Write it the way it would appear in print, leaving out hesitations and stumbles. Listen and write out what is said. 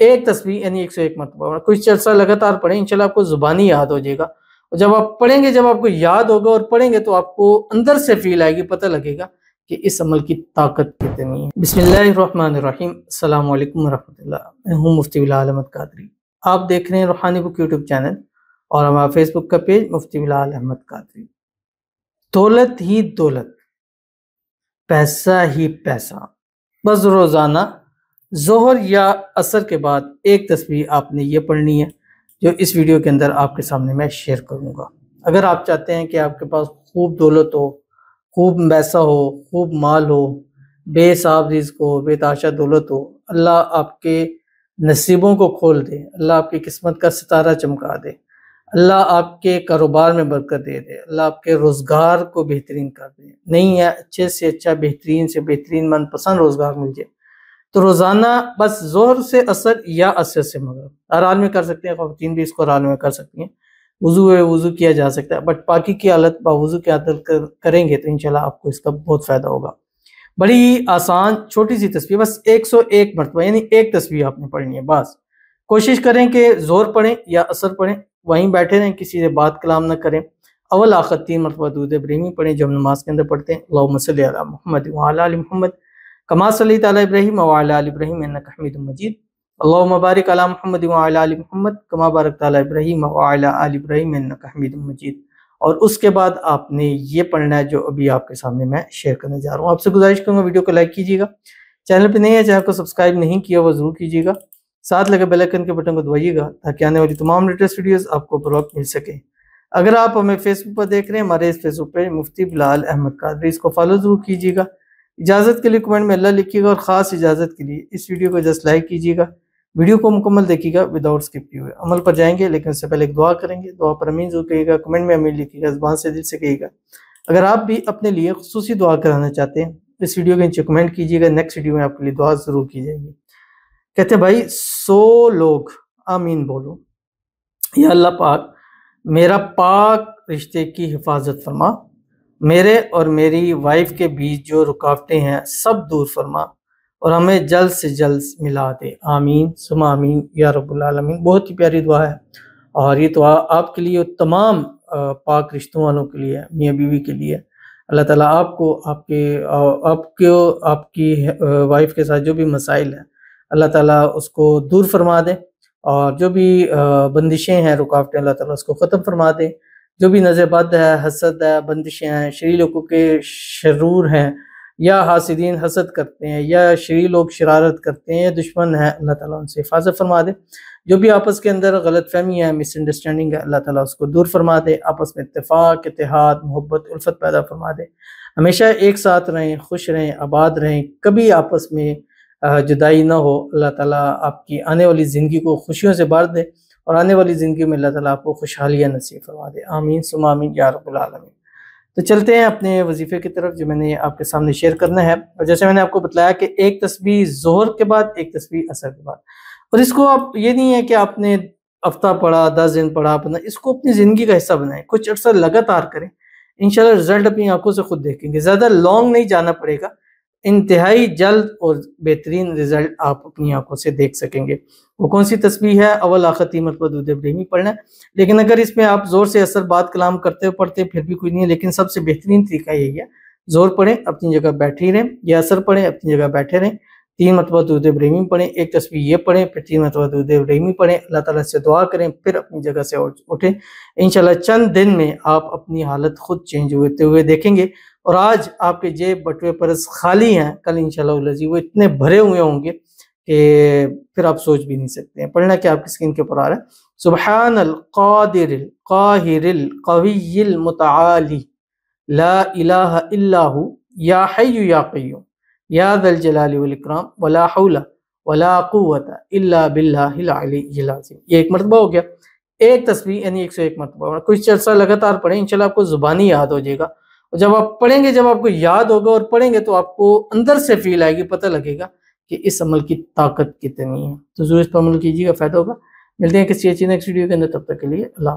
ایک تسبیح یعنی 101 مرتبہ کچھ عرصہ لگاتار پڑھیں، انشاءاللہ آپ کو زبانی یاد ہو جائے گا، اور جب آپ پڑھیں گے، جب آپ کو یاد ہوگا اور پڑھیں گے تو آپ کو اندر سے فیل آئے گی، پتہ لگے گا کہ اس عمل کی طاقت کتنی ہے۔ بسم اللہ الرحمن الرحیم، السلام علیکم ورحمۃ اللہ، میں ہوں مفتی بلال احمد قادری۔ آپ دیکھ رہے ہیں روحانی بک یوٹیوب چینل اور ہمارا فیس بک کا پیج مفتی بلال احمد قادری۔ دولت ہی دولت، پیسہ ہی پیسہ، بس روزانہ ظہر یا عصر کے بعد ایک تسبیح آپ نے یہ پڑھنی ہے جو اس ویڈیو کے اندر آپ کے سامنے میں شیئر کروں گا۔ اگر آپ چاہتے ہیں کہ آپ کے پاس خوب دولت ہو، خوب پیسہ ہو، خوب مال ہو، بے حساب رزق ہو، بے تحاشا دولت ہو، اللہ آپ کے نصیبوں کو کھول دے، اللہ آپ کی قسمت کا ستارہ چمکا دے، اللہ آپ کے کاروبار میں برکت دے دے، اللہ آپ کے روزگار کو بہترین کر دے، نہیں ہے اچھے سے اچھا بہترین سے بہترین من پسند روزگار مل جائے، تو روزانہ بس ظہر سے عصر یا عصر سے مغرب، ہر حال میں کر سکتے ہیں، خواتین بھی اس کو ہر حال میں کر سکتی ہیں، وضو کیا جا سکتا ہے، بٹ پاکی کی حالت باوضو کی حالت کریں گے تو انشاءاللہ آپ کو اس کا بہت فائدہ ہوگا۔ بڑی آسان چھوٹی سی تسبیح، بس 101 مرتبہ یعنی ایک تسبیح آپ نے پڑھنی ہے۔ بس کوشش کریں کہ ظہر پڑھیں یا عصر پڑھیں، وہیں بیٹھے رہیں، کسی سے بات کلام نہ کریں، اول آخر 3 مرتبہ درود ابراہیمی پڑھیں جو ہم نماز کے اندر پڑھتے ہیں، اللہم صلی علی محمد وعلی آل محمد کما صلیت علی ابراہیم وعلی آل ابراہیم انک حمید مجید، اللہم بارک علی محمد وعلی آل محمد کما بارکت علی ابراہیم وعلی آل ابراہیم انک حمید مجید۔ اور اس کے بعد آپ نے یہ پڑھنا ہے جو ابھی آپ کے سامنے میں شیئر کرنے جا رہا ہوں۔ آپ سے گزارش کروں گا ویڈیو کو لائک کیجیے گا، چینل پہ نہیں ہے چینل کو سبسکرائب نہیں کیا وہ ضرور کیجیے گا، ساتھ لگے بیل آئیکن کے بٹن کو دبائیے گا تاکہ آنے والی تمام لیٹسٹ ویڈیوز آپ کو پر وقت مل سکیں۔ اگر آپ ہمیں فیس بک پر دیکھ رہے ہیں، ہمارے اس فیس بک پہ مفتی بلال احمد قادری، اس کو فالو ضرور کیجیے گا، اجازت کے لیے کمنٹ میں اللہ لکھیے گا، اور خاص اجازت کے لیے اس ویڈیو کو جسٹ لائک کیجیے گا، ویڈیو کو مکمل دیکھیے گا وداؤٹ اسکپ کیے ہوئے۔ عمل پر جائیں گے لیکن اس سے پہلے ایک دعا کریں گے، دعا پر امین ضرور کہیے گا، کمنٹ میں امین لکھیے گا، زبان سے دل سے کہیے گا۔ اگر آپ بھی اپنے لیے خصوصی دعا کرانا چاہتے ہیں اس ویڈیو کے نیچے کمنٹ کیجیے گا، نیکسٹ ویڈیو میں آپ کے لیے دعا ضرور کی جائے گی۔ کہتے ہیں بھائی 100 لوگ آمین بولو، یا اللہ پاک میرا پاک رشتے کی حفاظت فرما، میرے اور میری وائف کے بیچ جو رکاوٹیں ہیں سب دور فرما، اور ہمیں جلد سے جلد ملا دے، آمین ثم آمین یا رب العالمین۔ بہت ہی پیاری دعا ہے، اور یہ دعا آپ کے لیے، تمام پاک رشتوں والوں کے لیے، میاں بیوی کے لیے۔ اللہ تعالیٰ آپ کو آپ کی وائف کے ساتھ جو بھی مسائل ہیں اللہ تعالیٰ اس کو دور فرما دے، اور جو بھی بندشیں ہیں، رکاوٹیں، اللہ تعالیٰ اس کو ختم فرما دے۔ جو بھی نظر بد ہے، حسد ہے، بندشیں ہیں، شرعی لوگوں کے شرور ہیں، یا حاسدین حسد کرتے ہیں، یا شرعی لوگ شرارت کرتے ہیں، یا دشمن ہیں، اللہ تعالیٰ ان سے حفاظت فرما دے۔ جو بھی آپس کے اندر غلط فہمی ہے، مس انڈرسٹینڈنگ ہے، اللہ تعالیٰ اس کو دور فرما دے، آپس میں اتفاق، اتحاد، محبت، الفت پیدا فرما دے، ہمیشہ ایک ساتھ رہیں، خوش رہیں، آباد رہیں، کبھی آپس میں جدائی نہ ہو۔ اللہ تعالیٰ آپ کی آنے والی زندگی کو خوشیوں سے بھر دے، اور آنے والی زندگی میں اللہ تعالیٰ آپ کو خوشحالیاں نصیب فرما دے، آمین ثم آمین یا رب العالمین۔ تو چلتے ہیں اپنے وظیفے کی طرف جو میں نے آپ کے سامنے شیئر کرنا ہے، اور جیسے میں نے آپ کو بتلایا کہ ایک تسبیح ظہر کے بعد، ایک تسبیح عصر کے بعد، اور اس کو آپ یہ نہیں ہے کہ آپ نے ہفتہ پڑھا، 10 دن پڑھا، اس کو اپنی زندگی کا حصہ بنائیں، کچھ عرصہ لگاتار کریں، انشاءاللہ رزلٹ اپنی آنکھوں سے خود دیکھیں گے، زیادہ لانگ نہیں جانا پڑے گا، انتہائی جلد اور بہترین رزلٹ آپ اپنی آنکھوں سے دیکھ سکیں گے۔ وہ کون سی تسبیح ہے؟ اول آخر 3 مرتبہ درود ابراہیمی پڑھنا ہے، لیکن اگر اس میں آپ زور سے اثر بات کلام کرتے پڑھتے پھر بھی کوئی نہیں ہے، لیکن سب سے بہترین طریقہ یہی ہے، زور پڑھیں اپنی جگہ بیٹھے ہی رہیں، یا اثر پڑھیں اپنی جگہ بیٹھے رہیں، 3 مرتبہ درود ابراہیمی پڑھیں، ایک تسبیح یہ پڑھیں، پھر 3 مرتبہ درود ابراہیمی پڑھیں، اللہ تعالیٰ سے دعا کریں، پھر اپنی جگہ سے اٹھیں۔ انشاءاللہ چند دن میں آپ اپنی حالت خود چینج ہوتے ہوئے دیکھیں گے، اور آج آپ کے جیب بٹوے پرس خالی ہیں، کل انشاءاللہ العزیز وہ اتنے بھرے ہوئے ہوں گے کہ پھر آپ سوچ بھی نہیں سکتے ہیں۔ پڑھنا کیا آپ کی اسکرین کے اوپر آ رہا ہے، سبحان القادر القاہر القوی المتعالی لا الہ الا ہو یا حی یا قیوم یا ذا الجلال والاکرام ولا حول ولا قوت الا باللہ العلی العظیم۔ یہ ایک مرتبہ ہو گیا، ایک تسبیح یعنی 101 مرتبہ کچھ عرصہ لگاتار پڑھیں، انشاءاللہ آپ کو زبانی یاد ہو جائے گا، اور جب آپ پڑھیں گے، جب آپ کو یاد ہوگا اور پڑھیں گے تو آپ کو اندر سے فیل آئے گی، پتہ لگے گا کہ اس عمل کی طاقت کتنی ہے۔ تو ضرور اس پر عمل کیجیے گا، فائدہ ہوگا۔ ملتے ہیں کسی اچھی نیکسٹ ویڈیو کے اندر، تب تک کے لیے اللہ